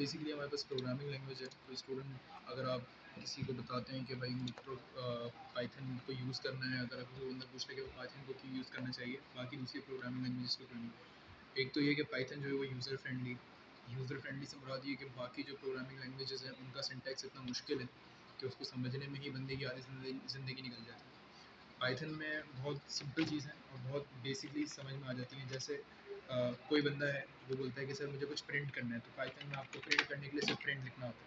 Basically हमारे पास programming language है। कोई स्टूडेंट अगर आप किसी को बताते हैं कि भाई पाइथन को यूज़ करना है, अगर वो बंदा पूछ ले कि पाइथन को क्यों यूज़ करना चाहिए बाकी दूसरी प्रोग्रामिंग लैंग्वेजेस को क्यों नहीं। एक तो ये कि पाइथन जो है वो यूज़र फ्रेंडली से मुराद ये कि बाकी जो प्रोग्रामिंग लैंग्वेजेस हैं उनका सिंटैक्स इतना मुश्किल है कि उसको समझने में ही बंदे की आधी ज़िंदगी निकल जाती है। पाइथन में बहुत सिंपल चीज़ है और बहुत बेसिकली समझ में आ जाती हैं। जैसे कोई बंदा है वो बोलता है कि सर मुझे कुछ प्रिंट करना है, तो पाइथन में आपको प्रिंट करने के लिए सिर्फ प्रिंट लिखना होता है।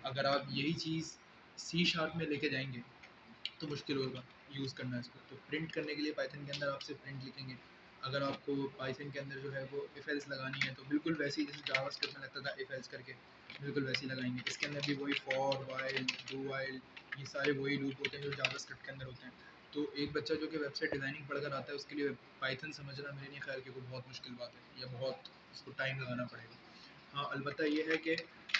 अगर आप यही चीज़ C# में लेके जाएंगे तो मुश्किल होगा यूज़ करना इसको। तो प्रिंट करने के लिए पाइथन के अंदर आप सिर्फ प्रिंट लिखेंगे। अगर आपको पाइथन के अंदर जो है वो इफ एल्स लगानी है तो बिल्कुल वैसे ही जैसे जावास्क्रिप्ट में लगता था इफ एल्स करके, बिल्कुल वैसे ही लगाएंगे। इसके अंदर भी वही फॉर वाइल डू वाइल ये सारे वही लूप होते हैं जो जावास्क्रिप्ट के अंदर होते हैं। तो एक बच्चा जो कि वेबसाइट डिज़ाइनिंग पढ़कर आता है उसके लिए पाइथन समझना मेरे नहीं ख्याल कि कोई बहुत मुश्किल बात है या बहुत उसको टाइम लगाना पड़ेगा। हाँ, अलबत्ता ये है कि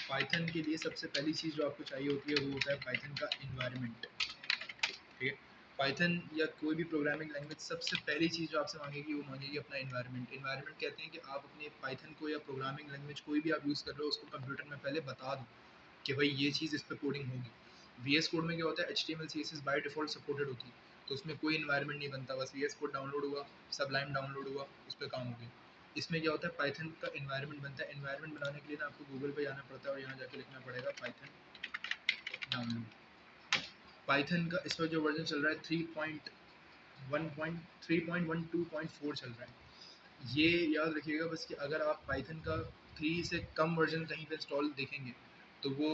पाइथन के लिए सबसे पहली चीज़ जो आपको चाहिए होती है वो होता है पाइथन का इन्वायरमेंट। ठीक है, पाइथन या कोई भी प्रोग्रामिंग लैंग्वेज सबसे पहली चीज़ जो आपसे मांगेगी वो मांगेगी अपना इन्वायरमेंट। इन्वायरमेंट कहते हैं कि आप अपने पाइथन को या प्रोग्रामिंग लैंग्वेज कोई भी आप यूज़ कर रहे हो उसको कंप्यूटर में पहले बता दो कि भाई ये चीज़ इस पर कोडिंग होगी। VS कोड में क्या होता है, HTML CSS by default supported होती है, तो उसमें कोई इन्वायरमेंट नहीं बनता, बस VS कोड डाउनलोड हुआ, सबलाइम डाउनलोड हुआ, उस पर काम हो गया। इसमें क्या होता है, पाइथन का इन्वायरमेंट बनता है। इन्वायरमेंट बनाने के लिए ना आपको गूगल पे जाना पड़ता है और यहाँ जाके लिखना पड़ेगा पाइथन डाउनलोड। पाइथन का इस पर जो वर्जन चल रहा है 3.1.3.12.4 चल रहा है। ये याद रखिएगा बस कि अगर आप पाइथन का 3 से कम वर्जन कहीं पे इंस्टॉल देखेंगे तो वो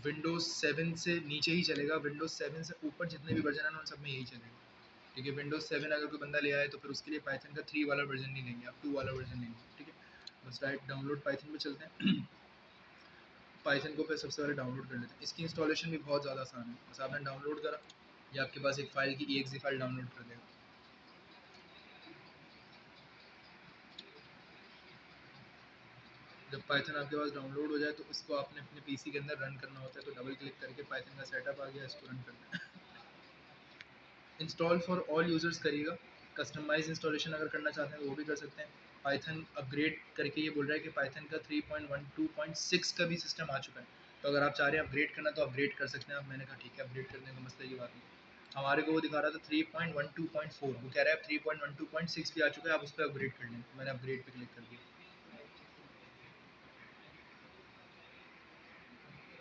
विंडोज़ 7 से नीचे ही चलेगा। विंडोज़ 7 से ऊपर जितने भी वर्जन हैं उन सब में यही चलेगा। ठीक है, विंडोज़ 7 अगर कोई बंदा ले आए तो फिर उसके लिए पाइथन का 3 वाला वर्जन नहीं लेंगे, आप 2 वाला वर्जन लेंगे। ठीक है, बस डायरेक्ट डाउनलोड पाइथन में चलते हैं। पाइथन को फिर सबसे पहले डाउनलोड कर लेते हैं। इसकी इंस्टॉलेशन भी बहुत ज़्यादा आसान है, बस आपने डाउनलोड करा या आपके पास एक फ़ाइल की exe फाइल डाउनलोड कर देगा। जब पाइथन आपके पास डाउनलोड हो जाए तो इसको आपने अपने पीसी के अंदर रन करना होता है, तो डबल क्लिक करके पाइथन का सेटअप आ गया, इसको रन करना है। इंस्टॉल फॉर ऑल यूज़र्स करिएगा। कस्टमाइज इंस्टॉलेशन अगर करना चाहते हैं तो वो भी कर सकते हैं। पाइथन अपग्रेड करके ये बोल रहा है कि पाइथन का 3.12.6 का भी सिस्टम आ चुका है, तो अगर आप चाह रहे हैं अपग्रेड करना तो अपग्रेड कर सकते हैं आप। मैंने कहा ठीक है, अपग्रेड करने का मसले की बात नहीं। हमारे को वो दिखा रहा था 3.12.4, वो कह रहा है 3.12.6 भी आ चुका है, आप उस पर अपग्रेड कर लें। मैंने अपग्रेड पे क्लिक कर दिया।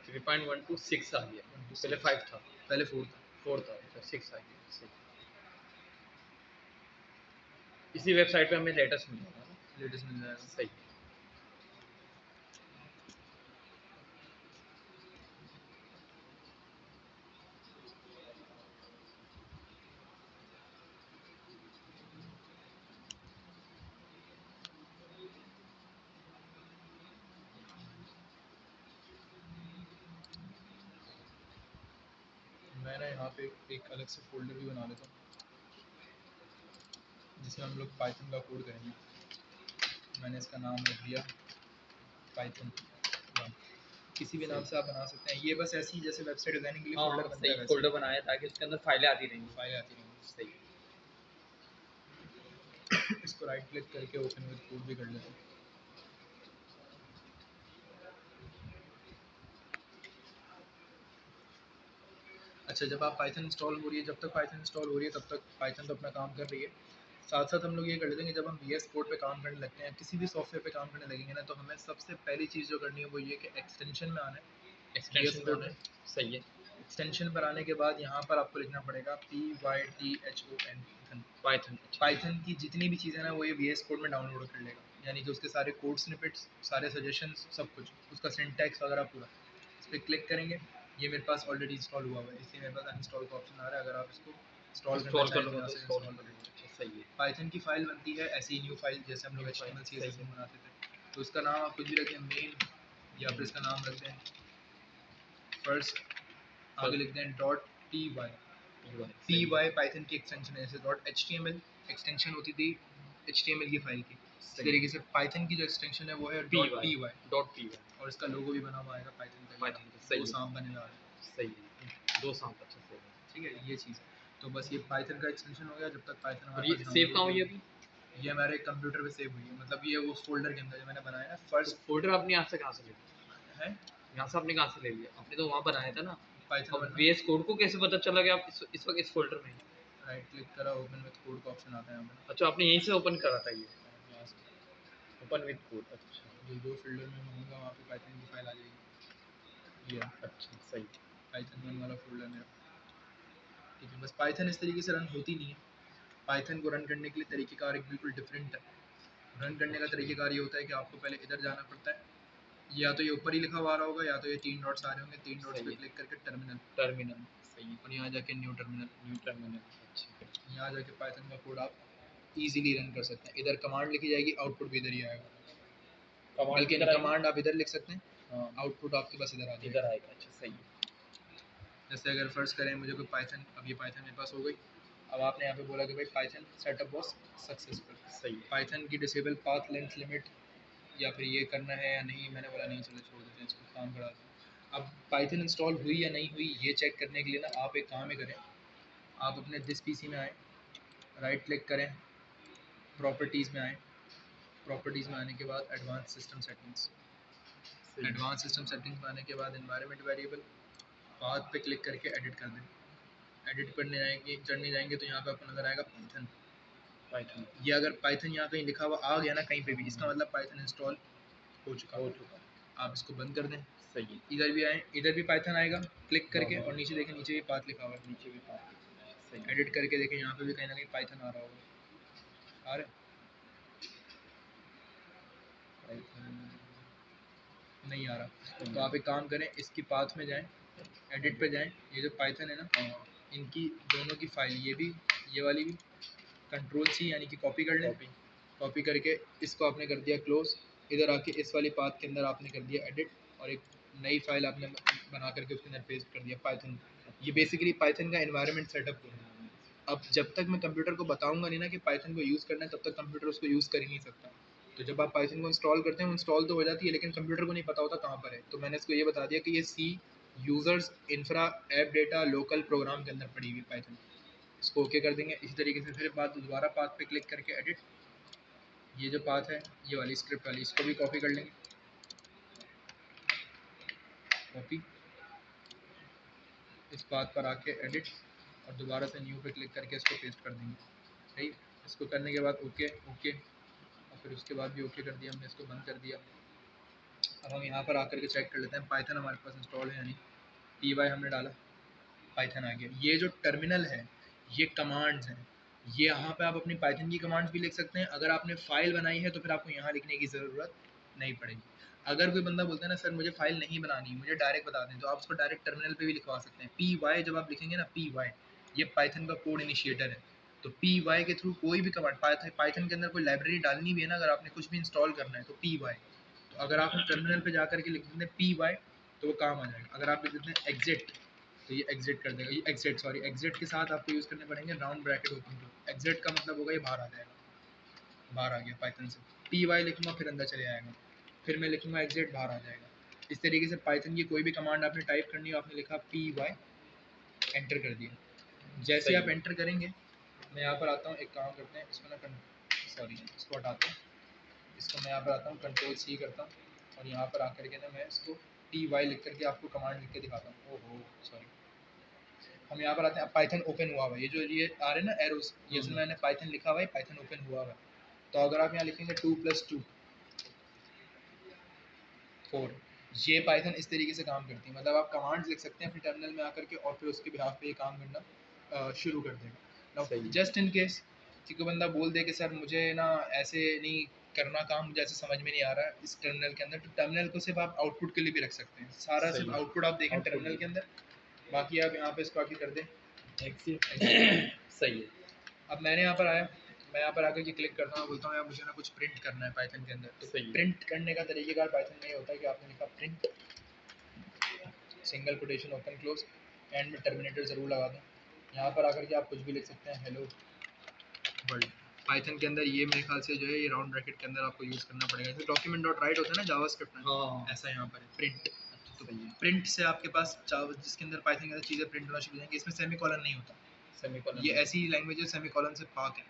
3.126 आ गया, पहले 5 था, पहले 4 था, 4 था, अच्छा 6 आ गया। सही, इसी वेबसाइट पे हमें लेटेस्ट मिल जाएगा ना, लेटेस्ट मिल जाएगा। सही। मैं ना यहाँ पे एक अलग से फोल्डर भी बना लेता हूँ जिसमें हम लोग पाइथन का कोड करेंगे। मैंने इसका नाम रख दिया पाइथन 1। किसी भी नाम से आप बना सकते हैं, ये बस ऐसी जैसे वेबसाइट डिजाइनिंग के लिए फोल्डर बनता है, फोल्डर बनाया ताकि उसके अंदर फाइलें आती रहेंगी, फाइलें आती रहेंगी। सही। इसको राइट क्लिक करके ओपन विद कोड भी कर लेते हैं। अच्छा, जब आप पाइथन इंस्टॉल हो रही है, जब तक पाइथन इंस्टॉल हो रही है तब तक पाइथन तो अपना काम कर रही है। साथ साथ हम लोग ये कर लेते हैं कि जब हम VS कोड पे काम करने लगते हैं, किसी भी सॉफ्टवेयर पे काम करने लगेंगे ना, तो हमें सबसे पहली चीज़ जो करनी है वो ये कि एक्सटेंशन में आना है, एक्सटेंशन VS कोड में। सही है। एक्सटेंशन पर आने के बाद यहाँ पर आपको लिखना पड़ेगा PYTHON पाइथन। पाइथन की जितनी भी चीज़ें ना वो ये VS कोड में डाउनलोड कर लेगा, यानी कि उसके सारे कोड स्निपेट्स, सारे सजेशंस, सब कुछ, उसका सिंटैक्स वगैरह पूरा। इस पर क्लिक करेंगे, ये मेरे पास ऑलरेडी इंस्टॉल हुआ हुआ है, इसलिए मेरे पास अनइंस्टॉल का ऑप्शन आ रहा है। अगर आप इसको इंस्टॉल करना चाहें तो यहाँ से इंस्टॉल कर लीजिए। सही है। पाइथन की फाइल बनती है ऐसी न्यू फाइल, जैसे हम लोग HTML CSS में बनाते थे, तो इसका नाम आप कुछ भी रखें, मेन, या फिर इसका नाम रख दें फर्स्ट, आगे लिख दें .py। पाइथन की एक्सटेंशन है, जैसे .html एक्सटेंशन होती थी HTML की फाइल की, इस तरीके से पाइथन की जो एक्सटेंशन है वो है .py। और इसका लोगो भी बना हुआ आएगा पाइथन का, दो सांप बने हुए। सही है, 2 सांप अच्छे से। ठीक है, ये चीज़ है। तो बस ये पाइथन का एक्सटेंशन हो गया। जब तक पाइथन हमारे ये पास सेव कहाँ हुई अभी? ये हमारे कंप्यूटर पे सेव हुई है, मतलब ये उस फोल्डर के अंदर जो मैंने बनाया ना फर्स्ट। फोल्डर अपने आप से कहाँ से लेते? है यहाँ से आपने कहाँ से ले लिया? आपने तो वहाँ बनाया था ना। पाइथन अब बनना, VS कोड को कैसे पता चला कि आप इस वक्त इस फोल्डर में हैं? राइट क्लिक करा, ओपन विद कोड का ऑप्शन आता है यहाँ पे। अच्छा, आपने यहीं से ओपन करा था ये, यहाँ से ओपन विद कोड। अच्छा जो फोल्डर में मैं होऊंगा वहाँ पे पाइथन की फाइल आ जाएगी। ये अच्छा, सही। पाइथन 1 वाला फोल्डर मेरा, ठीक है। बस पाइथन इस तरीके से रन होती नहीं है। पाइथन को रन करने के लिए तरीक़ेकार एक बिल्कुल डिफरेंट है। रन करने का तरीक़ेकार ये होता है कि आपको पहले इधर जाना पड़ता है, या तो ये ऊपर ही लिखा हुआ आ रहा होगा, या तो ये 3 डॉट्स आ रहे होंगे, 3 डॉट्स सही पे है। क्लिक करके टर्मिनल, टर्मिनल, सही। और यहाँ जाके न्यू टर्मिनल। न्यू टर्मिनल, अच्छा। यहाँ जाके पाइथन का कोड आप इजीली रन कर सकते हैं। इधर कमांड लिखी जाएगी, आउटपुट भी इधर ही आएगा, कमांड बल्कि किधर आएगी? कमांड आप इधर लिख सकते हैं, हाँ, आउटपुट आपके पास इधर आ इधर जाएगा। आएगा, अच्छा सही है। जैसे अगर फर्ज करें मुझे कोई पाइथन, अब ये पाइथन मेरे पास हो गई, अब आपने यहाँ पे बोला कि भाई पाइथन सेटअप वाज सक्सेसफुल, सही है। पाइथन की डिसेबल पाथ लेंथ लिमिट, या फिर ये करना है या नहीं, मैंने बोला नहीं, चलो छोड़ देते हैं इसको, काम करा दें। अब पाइथन इंस्टॉल हुई या नहीं हुई ये चेक करने के लिए ना आप एक काम ही करें, आप अपने दिस पीसी में आए, राइट क्लिक करें, प्रॉपर्टीज़ में आए, प्रॉपर्टीज़ में आने के बाद एडवांस सिस्टम सेटिंग्स, सही है। एडवांस सिस्टम सेटिंग्स में आने के बाद एनवायरनमेंट वेरिएबल, पाथ पे क्लिक करके एडिट कर दें। एडिट करने जाएंगे, चढ़ने जाएंगे तो यहाँ पे आपको नज़र आएगा पाइथन। पाइथन ये अगर पाइथन यहाँ कहीं लिखा हुआ आ गया ना कहीं पे भी, इसका मतलब पाइथन इंस्टॉल हो चुका। हो चुका। आप इसको बंद कर दें। सही है। इधर भी आए, इधर भी पाइथन आएगा, क्लिक करके, हाँ, और नीचे देखें, नीचे भी पाथ लिखा हुआ है, नीचे भी पाइथन, सही है। एडिट करके देखें, यहाँ पे भी कहीं ना कहीं पाइथन आ रहा होगा, आ रहा है? नहीं आ रहा, तो आप एक काम करें, इसकी पाथ में जाएं, एडिट पे जाएं, ये जो पाइथन है ना, हाँ, इनकी दोनों की फाइल, ये भी ये वाली भी, कंट्रोल सी यानी कि कॉपी कर लें, कॉपी। कॉपी करके इसको आपने कर दिया क्लोज, इधर आके इस वाली पाथ के अंदर आपने कर दिया एडिट, और एक नई फाइल आपने बना करके उसके अंदर पेस्ट कर दिया पाइथन। ये बेसिकली पाइथन का एनवायरनमेंट सेटअप है। अब जब तक मैं कंप्यूटर को बताऊंगा नहीं ना कि पाइथन को यूज़ करना है, तब तक कंप्यूटर उसको यूज़ कर ही नहीं सकता। तो जब आप पाइथन को इंस्टॉल करते हैं, वो इंस्टॉल तो हो जाती है, लेकिन कंप्यूटर को नहीं पता होता कहाँ पर है। तो मैंने इसको ये बता दिया कि ये सी users infra app data local program के अंदर पड़ी हुई पाइथन। इसको ओके कर देंगे। इसी तरीके से फिर बाद दोबारा पाथ पे क्लिक करके एडिट, ये जो पाथ है ये वाली स्क्रिप्ट वाली, इसको भी कॉपी कर लेंगे, कॉपी, इस पाथ पर आके एडिट, और दोबारा से न्यू पे क्लिक करके इसको पेस्ट कर देंगे। सही, इसको करने के बाद ओके ओके, और फिर उसके बाद भी ओके कर दिया हमने, इसको बंद कर दिया। अब हम यहाँ पर आकर के चेक कर लेते हैं पाइथन हमारे पास इंस्टॉल है या नहीं। py हमने डाला, पाइथन आ गया। ये जो टर्मिनल है ये कमांड्स हैं, ये यहाँ पे आप अपनी पाइथन की कमांड्स भी लिख सकते हैं। अगर आपने फाइल बनाई है तो फिर आपको यहाँ लिखने की ज़रूरत नहीं पड़ेगी। अगर कोई बंदा बोलता है ना सर मुझे फाइल नहीं बनानी, मुझे डायरेक्ट बता दें, तो आप उसको डायरेक्ट टर्मिनल पे भी लिखवा सकते हैं। py जब आप लिखेंगे ना, py ये पाइथन का कोड इनिशिएटर है, तो py के थ्रू कोई भी कमांड, पाइथन के अंदर कोई लाइब्रेरी डालनी भी है ना, अगर आपने कुछ भी इंस्टॉल करना है तो py, तो अगर आप टर्मिनल पे जा करके लिख देते हैं py तो वो काम आ जाएगा। अगर आप लिख देते हैं एग्जिट तो ये एग्जिट कर देगा। ये एग्जिट, सॉरी, एग्जिट के साथ आपको यूज़ करने पड़ेंगे round bracket open to. Exit का मतलब होगा ये बाहर आ जाएगा, बाहर आ गया पाइथन से। py लिखूंगा फिर अंदर चले आएगा, फिर मैं लिखूंगा एग्जिट, बाहर आ जाएगा। इस तरीके से पाइथन की कोई भी कमांड आपने टाइप करनी हो, आपने लिखा py, एंटर कर दिया। जैसे सही आप है। एंटर करेंगे, मैं यहाँ पर आता हूँ, एक काम करते हैं, इसको ना सॉरी इसको हटाते हैं, इसको मैं यहाँ पर आता हूँ, कंट्रोल सी करता हूँ, और यहाँ पर आकर के ना मैं इसको py लिख करके आपको कमांड लिख के दिखाता हूँ। ओहो सॉरी, हम यहाँ पर आते हैं। अब पाइथन ओपन हुआ हुआ है, ये जो ये आ रहे हैं ना एरोस, ये असल में मैंने पाइथन लिखा हुआ है, पाइथन ओपन हुआ हुआ है। तो अगर आप यहाँ लिखेंगे 2 + 2 4, ये पाइथन इस तरीके से काम करती है। मतलब आप कमांड्स लिख सकते हैं अपने टर्मिनल में आकर के, और फिर उसके बिहाफ पे ये काम करना शुरू कर देगा। सही है। जस्ट इन केस कि कोई बंदा बोल दे कि सर मुझे ना ऐसे नहीं करना काम, मुझे ऐसे समझ में नहीं आ रहा है इस टर्मिनल के अंदर, तो टर्मिनल को सिर्फ आप आउटपुट के लिए भी रख सकते हैं। सारा सही सिर्फ है। आउटपुट आप देखें आउटपुट टर्मिनल के अंदर, बाकी आप यहाँ पे इसको आके कर दें एग्जिट। exit। सही है। अब मैंने यहाँ पर आया, मैं यहाँ पर आकर के क्लिक करता हूँ, बोलता हूँ यार मुझे ना कुछ प्रिंट करना है पाइथन के अंदर। तो सही है। प्रिंट करने का तरीकेकार पाइथन में ये होता है कि आपने लिखा print, single quotation open close, and में टर्मिनेटर ज़रूर लगा दें। यहाँ पर आकर के आप कुछ भी लिख सकते हैं, हेलो वर्ल्ड। पाइथन के अंदर ये मेरे ख्याल से जो है ये राउंड ब्रैकेट के अंदर आपको यूज़ करना पड़ेगा। जैसे डॉक्यूमेंट डॉट राइट होता है ना जावास्क्रिप्ट में, हाँ, ऐसा यहाँ पर है प्रिंट। तो सही है। प्रिंट से आपके पास जिसके अंदर पाइथन के अंदर चीज़ें प्रिंट होना शुरू हो जाएंगी। इसमें सेमीकोलन नहीं होता, सेमीकोलन ये ऐसी लैंग्वेज है सेमीकोलन से पाक है,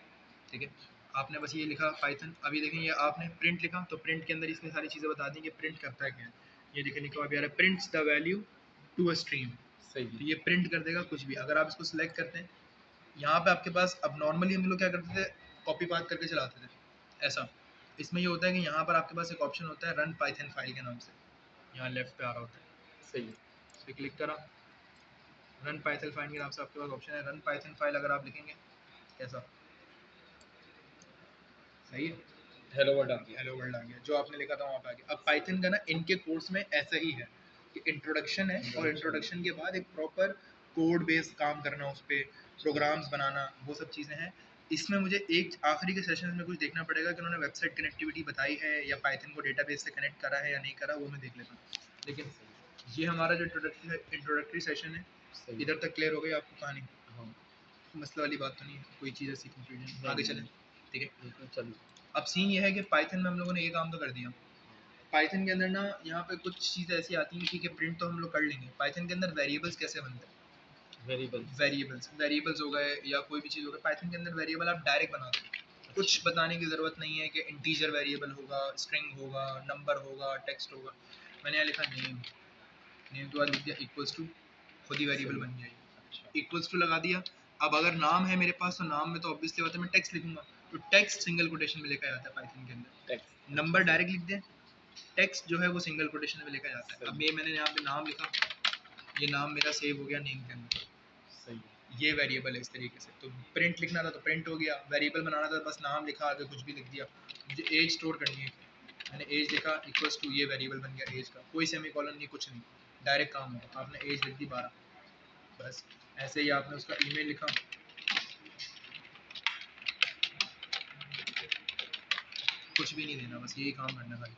ठीक है। आपने बस ये लिखा पाइथन, अभी देखें ये आपने प्रिंट लिखा तो प्रिंट के अंदर इसमें सारी चीज़ें बता दी कि प्रिंट करता है क्या है। ये देखिए लिखा हुआ भी आ रहा है prints the value to a stream. सही तो है। ये प्रिंट कर देगा कुछ भी। अगर आप इसको सिलेक्ट करते हैं, यहाँ पे आपके पास, अब नॉर्मली हम लोग क्या करते थे, कॉपी पाथ करके चलाते थे ऐसा। इसमें ये होता है कि यहाँ पर आपके पास एक ऑप्शन होता है रन पाइथन फाइल के नाम से, यहाँ लेफ्ट पे आ रहा होता है। सही है। इस पर क्लिक करा, रन पाइथन फाइल के नाम से आपके पास ऑप्शन है रन पाइथन फाइल। अगर आप लिखेंगे कैसा, सही है, हेलो वर्ड आ गया। हेलो वर्ल्ड आ गया, जो आपने लिखा था वहाँ पे आ गया। अब पाइथन का ना इनके कोर्स में ऐसा ही है कि इंट्रोडक्शन है, और इंट्रोडक्शन के बाद एक प्रॉपर कोड बेस्ड काम करना, उस पर प्रोग्राम्स बनाना, वो सब चीज़ें हैं। इसमें मुझे एक आखिरी के सेशन में कुछ देखना पड़ेगा कि उन्होंने वेबसाइट कनेक्टिविटी बताई है या पाइथन को डेटाबेस से कनेक्ट करा है या नहीं करा, वो मैं देख लेता हूँ। लेकिन ये हमारा जो इंट्रोडक्टरी सेशन है, सही इधर तक क्लियर हो गई आपको कहानी? हाँ। मसले वाली बात तो नहीं है, कोई चीज़ ऐसी कंफ्यूजन? आगे चलें, ठीक है। बिल्कुल चलिए। अब सीन ये है कि पाइथन में हम लोगों ने ये काम तो कर दिया। पाइथन के अंदर ना यहाँ पे कुछ चीज़ें ऐसी आती हैं, ठीक है, प्रिंट तो हम लोग कर लेंगे। पाइथन के अंदर वेरिएबल्स कैसे बनते हैं? वेरिएबल्स। वेरिएबल्स हो गए या कोई भी चीज़ हो गई, पाइथन के अंदर वेरिएबल आप डायरेक्ट बनाते हैं। कुछ बताने की ज़रूरत नहीं है कि इंटीजर वेरिएबल होगा, स्ट्रिंग होगा, नंबर होगा, टेक्स्ट होगा। मैंने यहाँ लिखा नेम, नेम के बाद लिख दिया इक्वल्स टू, खुद ही वेरिएबल बन गया। अच्छा। इक्वल्स टू लगा दिया। अब अगर नाम है मेरे पास, तो नाम में तो ऑब्वियसली बात है मैं टेक्स्ट लिखूंगा, तो टेक्स्ट सिंगल कोटेशन में लिखा जाता है पाइथन के अंदर। टेक्स्ट। नंबर डायरेक्ट लिख दें, टेक्स्ट जो है वो सिंगल कोटेशन में लिखा जाता है। सही। अब ये मैंने यहाँ पे नाम लिखा, ये नाम मेरा सेव हो गया नेम के अंदर, सही। ये वेरिएबल है इस तरीके से। तो प्रिंट लिखना था तो प्रिंट हो गया, वेरिएबल बनाना था बस नाम लिखा, आगे कुछ भी लिख दिया। मुझे एज स्टोर करनी है, मैंने एज लिखा इक्वल्स टू, ये वेरिएबल बन गया एज का, कोई सेमी कॉलन नहीं, कुछ नहीं, डायरेक्ट काम होगा। आपने एज लिख दी 12, बस। ऐसे ही आपने उसका ईमेल लिखा, कुछ भी नहीं देना, बस यही काम करना खाली,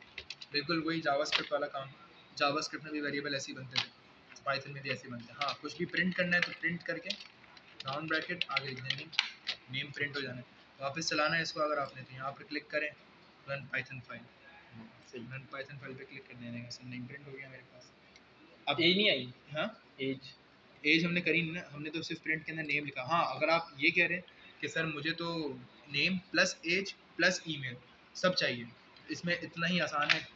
बिल्कुल वही जावास्क्रिप्ट वाला काम। जावास्क्रिप्ट में भी वेरिएबल ऐसे ही बनते थे, पाइथन में भी ऐसे बनते हैं। हाँ, कुछ भी प्रिंट करना है तो प्रिंट करके राउंड ब्रैकेट आगे लिख देंगे, नेम प्रिंट हो जाना है। वापस चलाना है इसको अगर आपने, तो यहाँ पर क्लिक करें, रन पाइथन फाइल, सही। रन पाइथन फाइल पे क्लिक कर देने का, नेम प्रिंट हो गया मेरे पास। अब एज नहीं आई। हाँ, एज। एज हमने करी नहीं ना, हमने तो सिर्फ प्रिंट के अंदर नेम लिखा। हाँ, अगर आप ये कह रहे हैं कि सर मुझे तो name plus age plus email सब चाहिए, इसमें इतना ही आसान है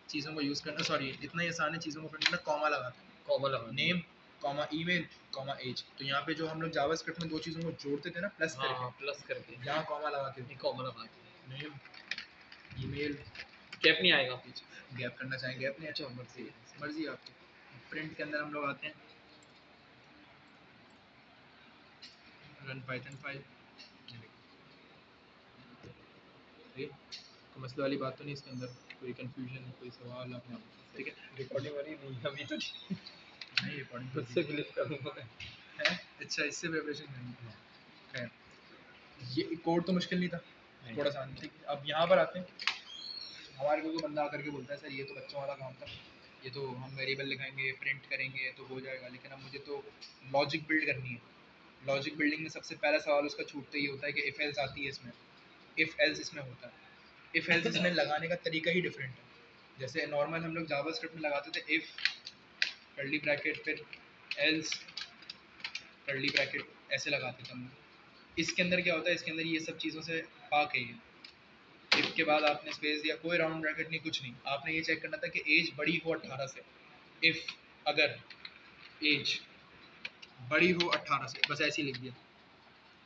चीज़ों को यूज़ करना, सॉरी इतना ही आसान है चीज़ों को प्रिंट करना, कॉमा लगाते हैं, कॉमा लगा। Name comma email comma age. तो यहाँ पे जो हम लोग जावास्क्रिप्ट में दो चीज़ों को जोड़ते थे ना प्लस हाँ करके, प्लस करके। यहाँ कॉमा लगा के, कॉमा लगा के। नेम ईमेल, गैप नहीं आएगा पीछे। गैप करना चाहें गैप नहीं, अच्छा मर्जी है। मर्जी है आपकी। प्रिंट के अंदर हम लोग आते हैं, रन पाइथन फाइल, ठीक है, कोई मसले वाली बात तो नहीं इसके अंदर, कोई कंफ्यूजन, कोई सवाल आपने, ठीक है। रिकॉर्डिंग वाली नहीं अभी तो नहीं रिकॉर्डिंग खुद से क्लिक करूँगा मैं। है, अच्छा इससे प्रिपरेशन करनी है। खैर, ये कोड तो मुश्किल नहीं था, थोड़ा सा, ठीक है। अब यहाँ पर आते हैं, हमारे को बंदा आकर के बोलता है सर ये तो बच्चों वाला काम था, ये तो हम वेरिएबल लिखाएंगे प्रिंट करेंगे तो हो जाएगा, लेकिन अब मुझे तो लॉजिक बिल्ड करनी है। लॉजिक बिल्डिंग में सबसे पहला सवाल उसका छूटते ही होता है कि इफ़ एल्स आती है इसमें, इफ़ एल्स इसमें होता है। इफ़ एल्स इसमें लगाने का तरीका ही डिफरेंट है। जैसे नॉर्मल हम लोग जावास्क्रिप्ट में लगाते थे इफ़ कर्ली ब्रैकेट फिर एल्स कर्ली ब्रैकेट ऐसे लगाते थे हम लोग। इसके अंदर क्या होता है, इसके अंदर ये सब चीज़ों से पाक है ये। इफ़ के बाद आपने स्पेस दिया, कोई राउंड ब्रैकेट नहीं, कुछ नहीं, आपने ये चेक करना था कि एज बड़ी हो 18 से। इफ़ अगर एज बड़ी हो 18 से, बस ऐसे ही लिख दिया।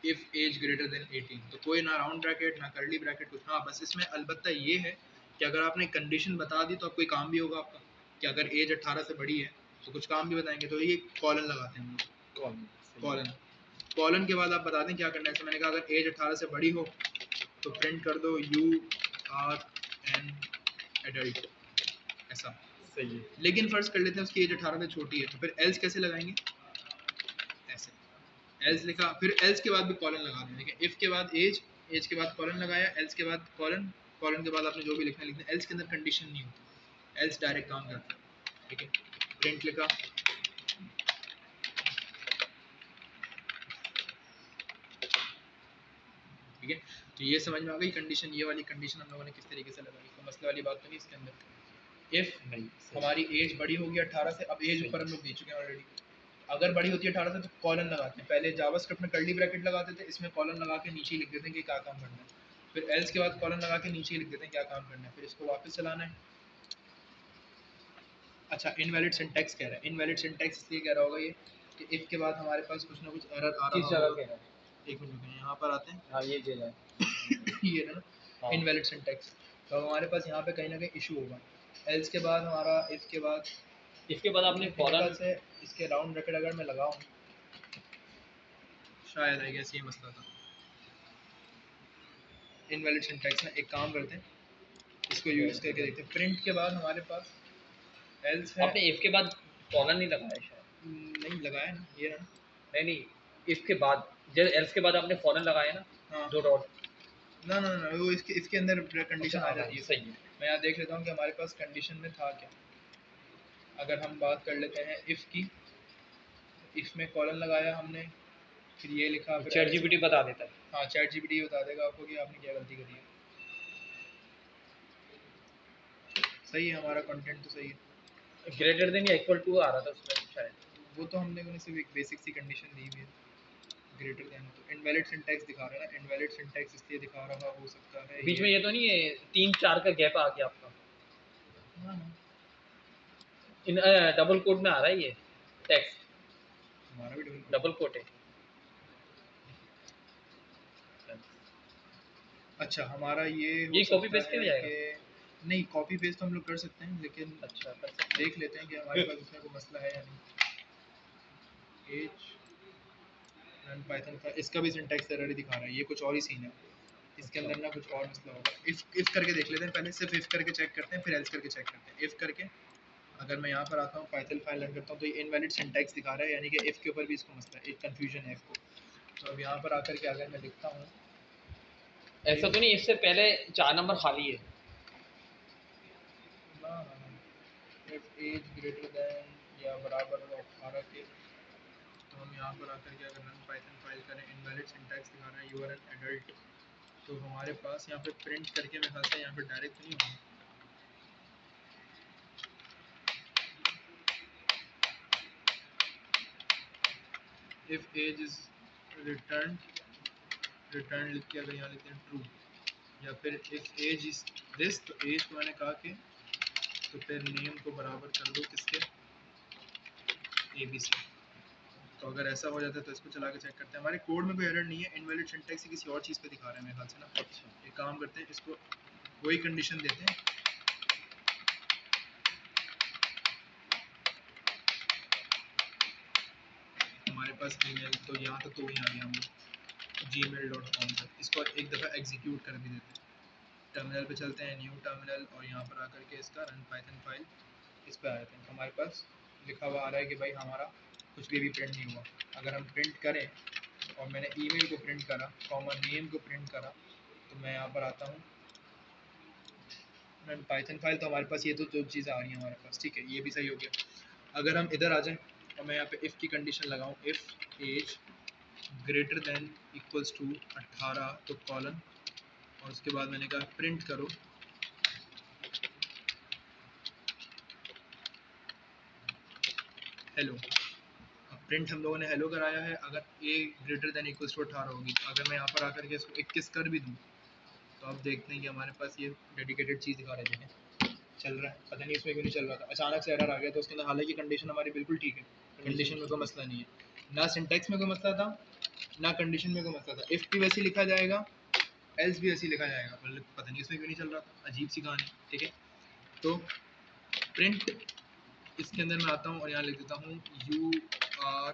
इफ़ एज ग्रेटर देन 18, तो कोई ना राउंड ब्रैकेट ना कर्ली ब्रैकेट कुछ। हाँ, बस इसमें अलबत्ता ये है कि अगर आपने कंडीशन बता दी तो अब कोई काम भी होगा आपका, कि अगर एज 18 से बड़ी है तो कुछ काम भी बताएंगे, तो ये कॉलन लगाते हैं हम लोग, कॉलन। कॉलन। कॉलन के बाद आप बता दें क्या करना है। जैसे मैंने कहा अगर एज 18 से बड़ी हो तो प्रिंट कर दो यू आर एन एडल्ट, ऐसा। सही है। लेकिन फर्ज कर लेते हैं उसकी एज 18 से छोटी है, तो फिर एल्स कैसे लगाएंगे, ऐसे। एल्स लिखा, फिर एल्स के बाद भी कॉलन लगा दें, देखिए इफ़ के बाद एज, एज के बाद कॉलन लगाया, एल्स के बाद कॉलन, कॉलन के बाद आपने जो भी लिखना लिखना। एल्स के अंदर कंडीशन नहीं होती, एल्स डायरेक्ट काम करता है, ठीक है। प्रिंट लिखा, ठीक है। तो ये समझ में आ गई कंडीशन, ये वाली कंडीशन हम लोगों ने किस तरीके से लगाई, तो मसले वाली बात तो नहीं इसके अंदर। इफ़ नहीं हमारी एज बड़ी होगी 18 से, अब एज ऊपर हम लोग दे चुके हैं ऑलरेडी, अगर बड़ी होती है 18 से तो कॉलन लगाते हैं। पहले जावास्क्रिप्ट में कर्ली ब्रैकेट लगाते थे, इसमें कॉलन लगा के नीचे लिख देते हैं कि क्या काम करना है, फिर एल्स के बाद कॉलन लगा के नीचे लिख देते हैं क्या काम करना है, फिर इसको वापस चलाना है। अच्छा, इनवैलिड सिंटैक्स कह रहा है। इनवैलिड सिंटैक्स इसलिए कह रहा होगा ये कि इफ के बाद हमारे पास कुछ ना कुछ एरर आ किस रहा जगह होगा। कह रहा है? एक मिनट रुकिए, यहाँ पर आते हैं। हाँ ये चीज़ है। ये है ना हाँ इनवैलिड सिंटैक्स। तो हमारे पास यहाँ पे कहीं ना कहीं इशू होगा। एल्स के बाद हमारा इफ के बाद इसके बाद आपने मेरे ख्याल फौरन से इसके राउंड ब्रैकेट अगर मैं लगाऊं, शायद आई गेस ये मसला था। इनवैलिड सिंटैक्स ना, एक काम करते हैं, इसको यूज करके देखते हैं। प्रिंट के बाद हमारे पास एल्स है। आपने इफ के बाद फौरन नहीं लगाया शायद। नहीं लगाया ना, ये ना। नहीं नहीं, इफ के बाद जब एल्स के बाद आपने फौरन लगाया ना हाँ, दो डॉट। ना ना ना, वो इसके अंदर कंडीशन अच्छा आ हाँ हाँ जाती है। सही है। मैं यहाँ देख लेता हूँ कि हमारे पास कंडीशन में था क्या। अगर हम बात कर लेते हैं इफ़ की, इफ़ में कॉलन लगाया हमने, फिर ये लिखा, फिर चैट एल्स में। जीपीटी बता देता है। हाँ, चैट जीपीटी बता देगा आपको कि आपने क्या गलती करी है। सही है, हमारा कंटेंट तो सही है। ग्रेटर देन या इक्वल टू आ रहा था उसमें शायद। वो तो हमने उन्हें सिर्फ एक बेसिक सी कंडीशन दी हुई है। ग्रेटर देन तो इनवैलिड सिंटैक्स दिखा रहा है ना। इनवैलिड सिंटैक्स इसलिए दिखा रहा हो सकता है बीच में ये तो नहीं है 3-4 का गैप आ गया आपका? हाँ हाँ, इन डबल कोट में आ रहा है ये टेक्स्ट। हमारा भी डबल कोट है। अच्छा, हमारा ये हो ये कॉपी सकता पेस्ट है नहीं हो जाएगा? कि नहीं, कॉपी पेस्ट तो हम लोग कर सकते हैं, लेकिन अच्छा कर सकते देख लेते हैं कि हमारे पास इसमें कोई मसला है या नहीं। एज रन पाइथन का इसका भी सिंटैक्स एरर ही दिखा रहा है। ये कुछ और ही सीन है। इसके अच्छा। अंदर ना कुछ और मसला होगा। इफ करके देख लेते हैं पहले। सिर्फ इफ करके चेक करते हैं, फिर एल्स करके चेक करते हैं। इफ करके अगर मैं यहाँ पर आता हूँ, पाइथन फाइल रन करता हूँ, तो ये इनवैलिड सिंटैक्स दिखा रहा है, यानी कि इफ के ऊपर भी इसको मसला है, एक कंफ्यूजन है इफ को। तो अब यहाँ पर आकर के अगर मैं लिखता हूँ ऐसा तो नहीं इससे पहले 4 नंबर खाली है? ना, इफ एज ग्रेटर देन या बराबर 18 के, तो हम यहाँ पर आकर के अगर रन पाइथन फाइल करें, इनवैलिड सिंटैक्स दिखा रहा है, यू आर एन एडल्ट। तो हमारे पास यहाँ पे प्रिंट करके मेरे ख्याल से यहाँ पे डायरेक्ट नहीं होगा। If age is return, return लिख के अगर यहाँ लिखते हैं ट्रू, या फिर इफ एज इज दिस, तो एज को मैंने कहा कि, तो फिर नेम को बराबर कर दो किसके, ABC। तो अगर ऐसा हो जाता है तो इसको चला के चेक करते हैं। हमारे कोड में कोई एरर नहीं है, इनवैलिड सिंटैक्स किसी और चीज़ पे दिखा रहे हैं मेरे ख्याल से ना। अच्छा एक काम करते हैं, इसको वही कंडीशन देते हैं। हमारे पास ईमेल तो यहाँ तक तो वही आ गया, हम लोग gmail.com तक। इसको एक दफ़ा एग्जीक्यूट कर भी देते हैं। टर्मिनल पे चलते हैं, न्यू टर्मिनल, और यहाँ पर आकर के इसका रन पाइथन फाइल इस पर आ जाते हैं। तो हमारे पास लिखा हुआ आ रहा है कि भाई हमारा कुछ भी प्रिंट नहीं हुआ। अगर हम प्रिंट करें, और मैंने ईमेल को प्रिंट करा, कॉमन नेम को प्रिंट करा, तो मैं यहाँ पर आता हूँ रन पाइथन फाइल, तो हमारे पास ये तो जो चीज़ें आ रही हैं हमारे पास, ठीक है, ये भी सही हो गया। अगर हम इधर आ जाएं और मैं यहाँ पे इफ़ की कंडीशन लगाऊँ, if age greater than equals to 18, तो कॉलन, और उसके बाद मैंने कहा प्रिंट करो हेलो। अब प्रिंट हम लोगों ने हेलो कराया है। अगर ए ग्रेटर देन इक्वल्स टू 18 होगी, तो अगर मैं यहाँ पर आकर के इसको 21 कर भी दूँ, तो आप देखते हैं कि हमारे पास ये डेडिकेटेड चीज़ दिखा रहे हैं, चल रहा है। पता नहीं इसमें क्यों नहीं चल रहा था, अचानक से एरर आ गया। तो उसके अंदर हालांकि कंडीशन हमारी बिल्कुल ठीक है, कंडीशन में कोई मसला नहीं है, ना सिंटैक्स में कोई मसला था, ना कंडीशन में कोई मसला था। इफ़ भी वैसे लिखा जाएगा, एल्स भी ऐसे लिखा जाएगा, मतलब पता नहीं इसमें क्यों नहीं चल रहा था, अजीब सी कहानी, ठीक है। तो प्रिंट, इसके अंदर मैं आता हूँ और यहाँ लिख देता हूँ यू आर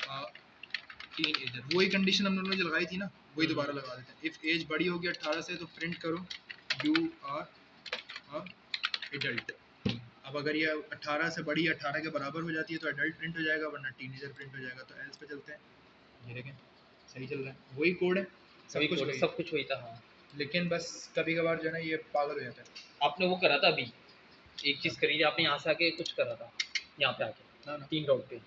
अ टीनएजर। वही कंडीशन हम लोगों ने जो लगाई थी ना, वही दोबारा लगा देते हैं। इफ़ एज बड़ी होगी 18 से, तो प्रिंट करो यू आर अ एडल्ट। अब अगर ये 18 से बड़ी 18 के बराबर हो जाती है, तो एडल्ट प्रिंट हो जाएगा, वरना टीनेजर प्रिंट हो जाएगा। तो एल्स पे चलते हैं, ये देखें सही चल रहा है, वही कोड है, सब कुछ वही था। हाँ लेकिन बस कभी कभार जो है ना ये पागल हो जाता है। आपने वो करा था अभी, एक चीज़ करी थी आपने, यहाँ से आके कुछ करा था, यहाँ पे आके ना ना, 3 डॉट पे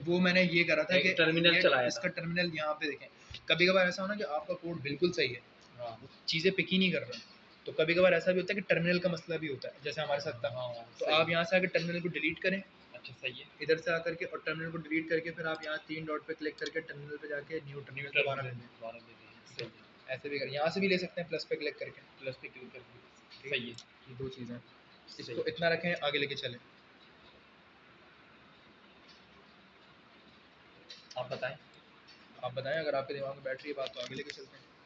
वो मैंने ये करा था कि टर्मिनल ये चलाया इसका था। टर्मिनल यहाँ पे देखें। कभी कभार ऐसा होना कि आपका कोड बिल्कुल सही है, हाँ चीज़ें पिक ही नहीं कर रहा, तो कभी कभार ऐसा भी होता है कि टर्मिनल का मसला भी होता है, जैसे हमारे साथ था। हाँ तो सही आप है। यहाँ से आकर टर्मिनल को डिलीट करें, अच्छा सही है। इधर से आकर के, और टर्मिनल को डिलीट करके फिर आप यहाँ 3 डॉट पे क्लिक करके टर्मिनल पे जाके न्यू टर्मिनल दोबारा ले लें। दोबारा दे दें, सही है। ऐसे भी करें, यहाँ से भी ले सकते हैं, प्लस पे क्लिक करके। प्लस पे क्लिक करके सही है। ये दो चीज़ें, सही इसको है। इतना रखें, आगे लेके चलें। आप बताएं। आप बताएं, अगर आपके दिमाग में बैठ रही है बात तो आगे लेके चलते हैं।